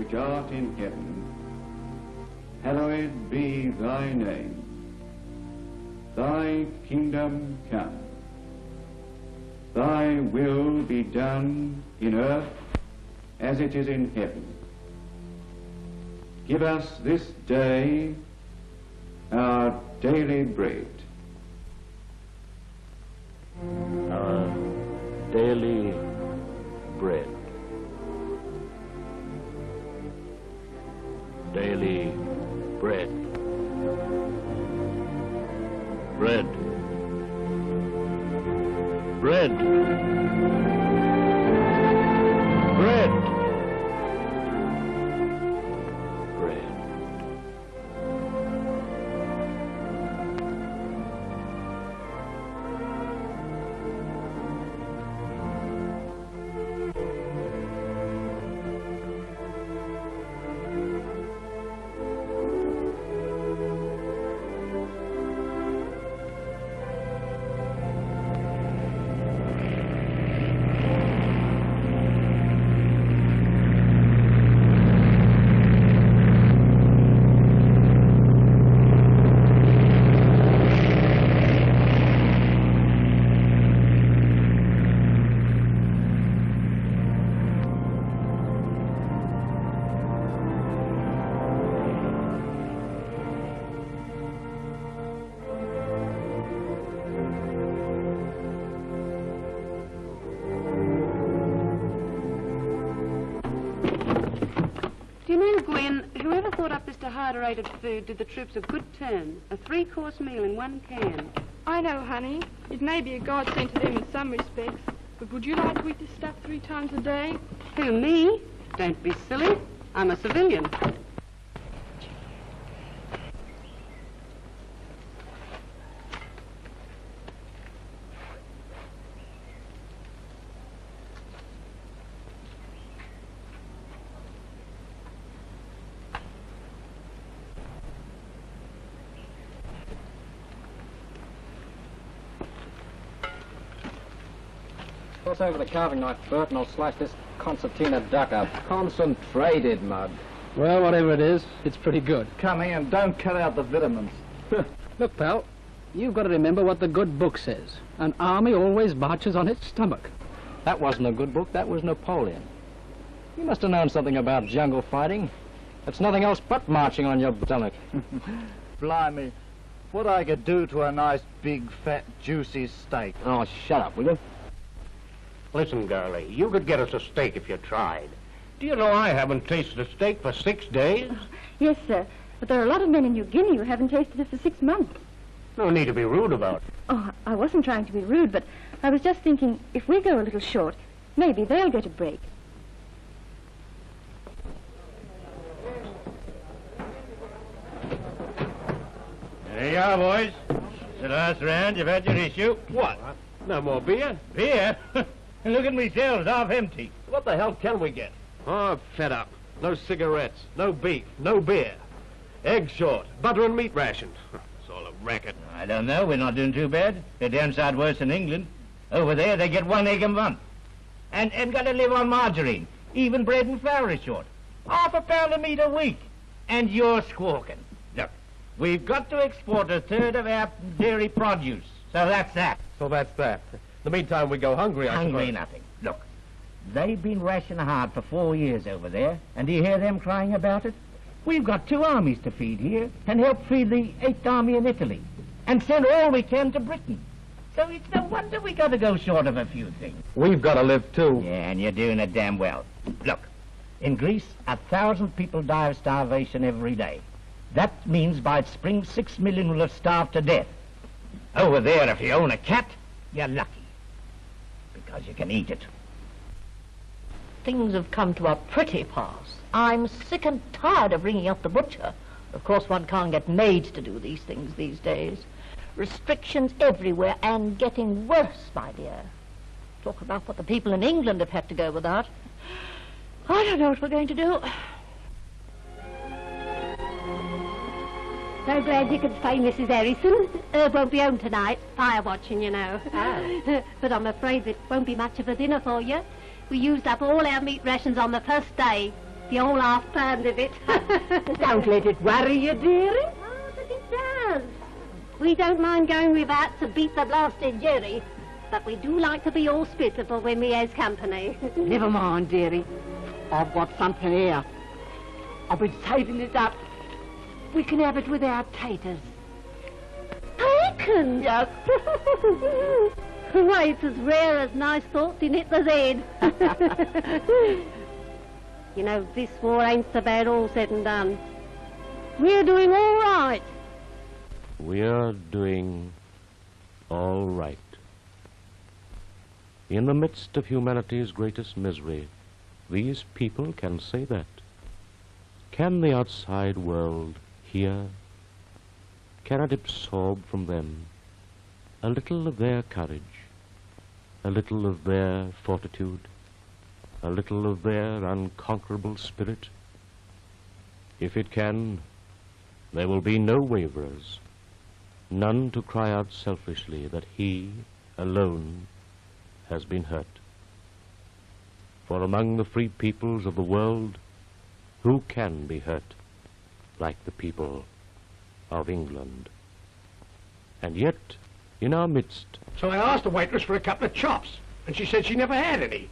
which art in heaven, hallowed be thy name. Thy kingdom come. Thy will be done in earth as it is in heaven. Give us this day our daily bread. Our daily bread. Daily bread. Bread. Bread. Bread. Bread. Whoever thought up this dehydrated food did the troops a good turn. A 3-course meal in one can. I know, honey. It may be a godsend to them in some respects, but would you like to eat this stuff 3 times a day? Who, me? Don't be silly. I'm a civilian. Toss over the carving knife, Bert, and I'll slice this concertina duck up. Concentrated, Mud. Well, whatever it is, it's pretty good. Come here and don't cut out the vitamins. Look, pal, you've got to remember what the good book says. An army always marches on its stomach. That wasn't a good book, that was Napoleon. You must have known something about jungle fighting. It's nothing else but marching on your stomach. Blimey, what I could do to a nice, big, fat, juicy steak. Oh, shut up, will you? Listen, girlie, you could get us a steak if you tried. Do you know I haven't tasted a steak for 6 days? Yes, sir. But there are a lot of men in New Guinea who haven't tasted it for 6 months. No need to be rude about it. Oh, I wasn't trying to be rude, but I was just thinking if we go a little short, maybe they'll get a break. There you are, boys. It's the last round. You've had your issue. What? No more beer? Beer? Look at me shelves, half empty. What the hell can we get? Oh, I'm fed up. No cigarettes, no beef, no beer. Eggs short, butter and meat rations. It's all a racket. I don't know. We're not doing too bad. They're downside worse than England. Over there, they get 1 egg a month. And got to live on margarine. Even bread and flour is short. Half a pound of meat a week. And you're squawking. Look, we've got to export 1/3 of our dairy produce. So that's that. So that's that. In the meantime, we go hungry, I Hungry suppose. nothing. Look, they've been rationing hard for 4 years over there, and do you hear them crying about it? We've got 2 armies to feed here, and help feed the 8th Army in Italy, and send all we can to Britain. So it's no wonder we got to go short of a few things. We've got to live, too. Yeah, and you're doing it damn well. Look, in Greece, 1,000 people die of starvation every day. That means by spring, 6 million will have starved to death. Over there, if you own a cat, you're lucky, because you can eat it. Things have come to a pretty pass. I'm sick and tired of ringing up the butcher. Of course, one can't get maids to do these things these days. Restrictions everywhere, and getting worse, my dear. Talk about what the people in England have had to go without. I don't know what we're going to do. So glad you could stay, Mrs. Harrison. Won't be home tonight. Fire watching, you know. Oh. But I'm afraid it won't be much of a dinner for you. We used up all our meat rations on the first day. the whole half pound of it. Don't let it worry you, dearie. Oh, but it does. We don't mind going without to beat the blasted Jerry, but we do like to be hospitable when we has company. Never mind, dearie. I've got something here. I've been saving it up. We can have it with our taters. Bacon? Yes. Why, it's as rare as nice thoughts in Hitler's head. You know, this war ain't so bad all said and done. We're doing all right. We're doing all right. In the midst of humanity's greatest misery, these people can say that. Can the outside world hear? Can it absorb from them a little of their courage, a little of their fortitude, a little of their unconquerable spirit? If it can, there will be no waverers, none to cry out selfishly that he alone has been hurt. For among the free peoples of the world, who can be hurt like the people of England? And yet, in our midst... So I asked the waitress for a couple of chops, and she said she never had any.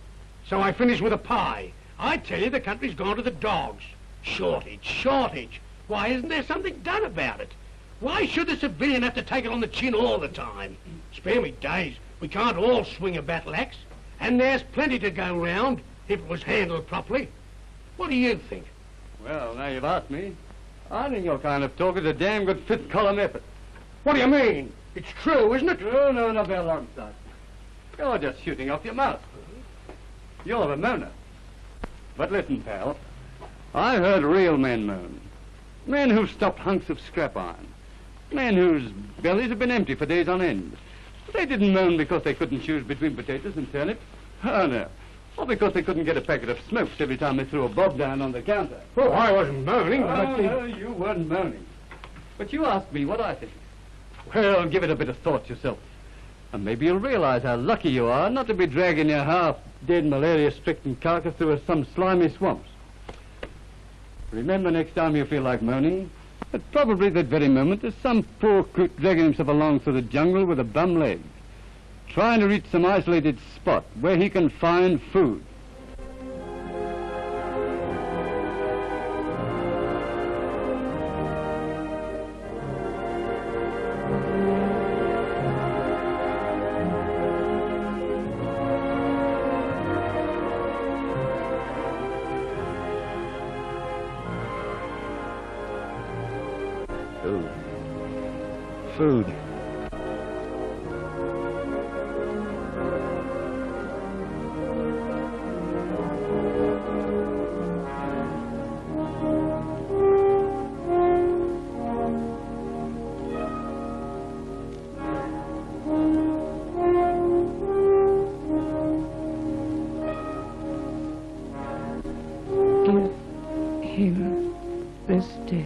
So I finished with a pie. I tell you, the country's gone to the dogs. Shortage. Why isn't there something done about it? Why should the civilian have to take it on the chin all the time? Spare me days. We can't all swing a battle axe. And there's plenty to go round if it was handled properly. What do you think? Well, now you've asked me. I think your kind of talk is a damn good fifth column effort. What do you mean? It's true, isn't it? Oh, no, not very long time. You're just shooting off your mouth. You're the moaner. But listen, pal. I heard real men moan. Men who've stopped hunks of scrap iron. Men whose bellies have been empty for days on end. They didn't moan because they couldn't choose between potatoes and turnips. Oh, no. Or because they couldn't get a packet of smokes every time they threw a bob down on the counter. Oh, I wasn't moaning, Oh, but... no, you weren't moaning. But you asked me what I think. Well, give it a bit of thought yourself. And maybe you'll realize how lucky you are not to be dragging your half-dead malaria-stricken carcass through some slimy swamps. Remember next time you feel like moaning, that probably that very moment there's some poor coot dragging himself along through the jungle with a bum leg, trying to reach some isolated spot where he can find food. Food. Give him this day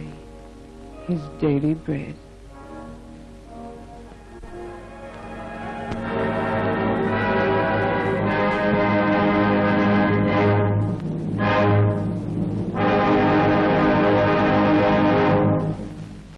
his daily bread.